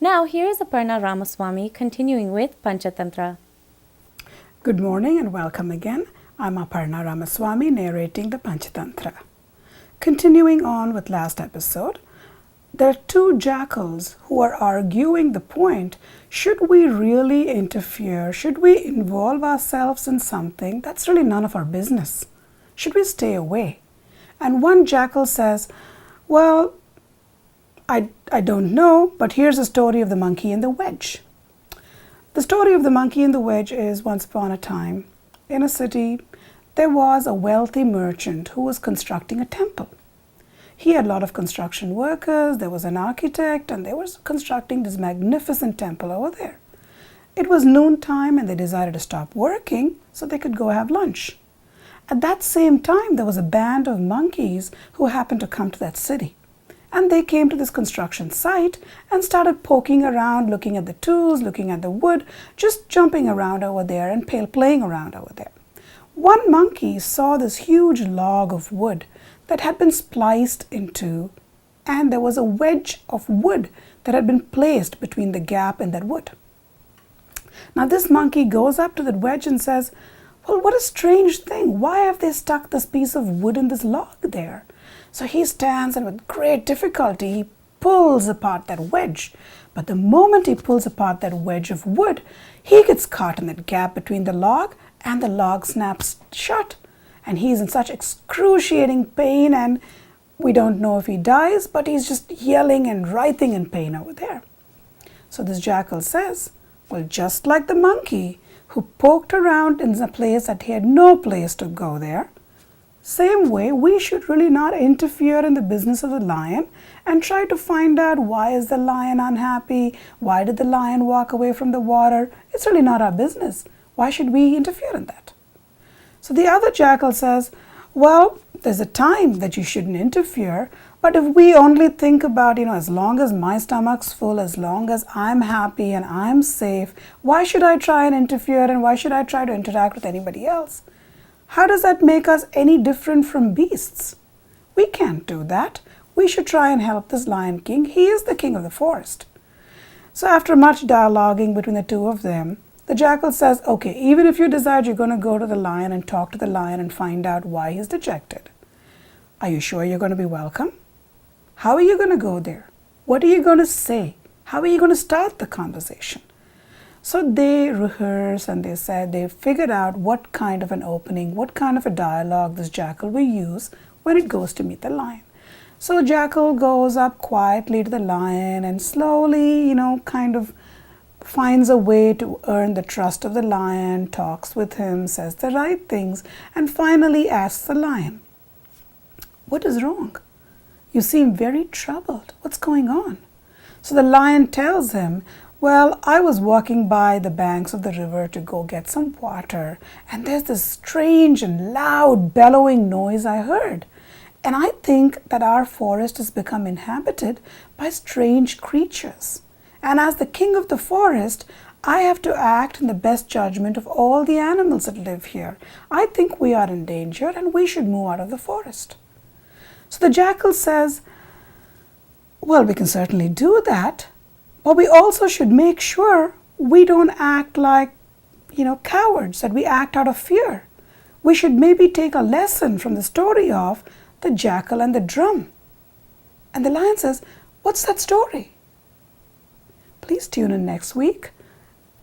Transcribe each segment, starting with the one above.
Now, here is Aparna Ramaswamy continuing with Panchatantra. Good morning and welcome again. I'm Aparna Ramaswamy narrating the Panchatantra. Continuing on with last episode, there are two jackals who are arguing the point, should we really interfere? Should we involve ourselves in something that's really none of our business? Should we stay away? And one jackal says, well, I don't know, but here's the story of the monkey and the wedge. The story of the monkey and the wedge is once upon a time, in a city, there was a wealthy merchant who was constructing a temple. He had a lot of construction workers, there was an architect, and they were constructing this magnificent temple over there. It was noontime and they decided to stop working so they could go have lunch. At that same time, there was a band of monkeys who happened to come to that city. And they came to this construction site and started poking around, looking at the tools, looking at the wood, just jumping around over there and playing around over there. One monkey saw this huge log of wood that had been spliced in two, and there was a wedge of wood that had been placed between the gap in that wood. Now this monkey goes up to that wedge and says, well, what a strange thing. Why have they stuck this piece of wood in this log there? So he stands and with great difficulty he pulls apart that wedge. But the moment he pulls apart that wedge of wood, he gets caught in that gap between the log and the log snaps shut. And he's in such excruciating pain, and we don't know if he dies, but he's just yelling and writhing in pain over there. So this jackal says, well, just like the monkey who poked around in a place that he had no place to go there, same way we should really not interfere in the business of the lion and try to find out why is the lion unhappy, why did the lion walk away from the water. It's really not our business. Why should we interfere in that? So the other jackal says, well, there's a time that you shouldn't interfere, but if we only think about, as long as my stomach's full, as long as I'm happy and I'm safe, why should I try and interfere and why should I try to interact with anybody else? How does that make us any different from beasts? We can't do that. We should try and help this Lion King. He is the king of the forest. So after much dialoguing between the two of them, the jackal says, okay, even if you decide you're going to go to the lion and talk to the lion and find out why he's dejected, are you sure you're going to be welcome? How are you going to go there? What are you going to say? How are you going to start the conversation? So they rehearse and they figured out what kind of an opening, what kind of a dialogue this jackal will use when it goes to meet the lion. So jackal goes up quietly to the lion and slowly, kind of finds a way to earn the trust of the lion, talks with him, says the right things, and finally asks the lion, what is wrong? You seem very troubled. What's going on? So the lion tells him, well, I was walking by the banks of the river to go get some water, and there's this strange and loud bellowing noise I heard. And I think that our forest has become inhabited by strange creatures. And as the king of the forest, I have to act in the best judgment of all the animals that live here. I think we are in danger and we should move out of the forest. So the jackal says, well, we can certainly do that, but we also should make sure we don't act like, cowards, that we act out of fear. We should maybe take a lesson from the story of the jackal and the drum. And the lion says, what's that story? Please tune in next week.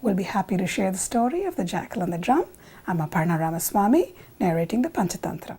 We'll be happy to share the story of the jackal and the drum. I'm Aparna Ramaswamy, narrating the Panchatantra.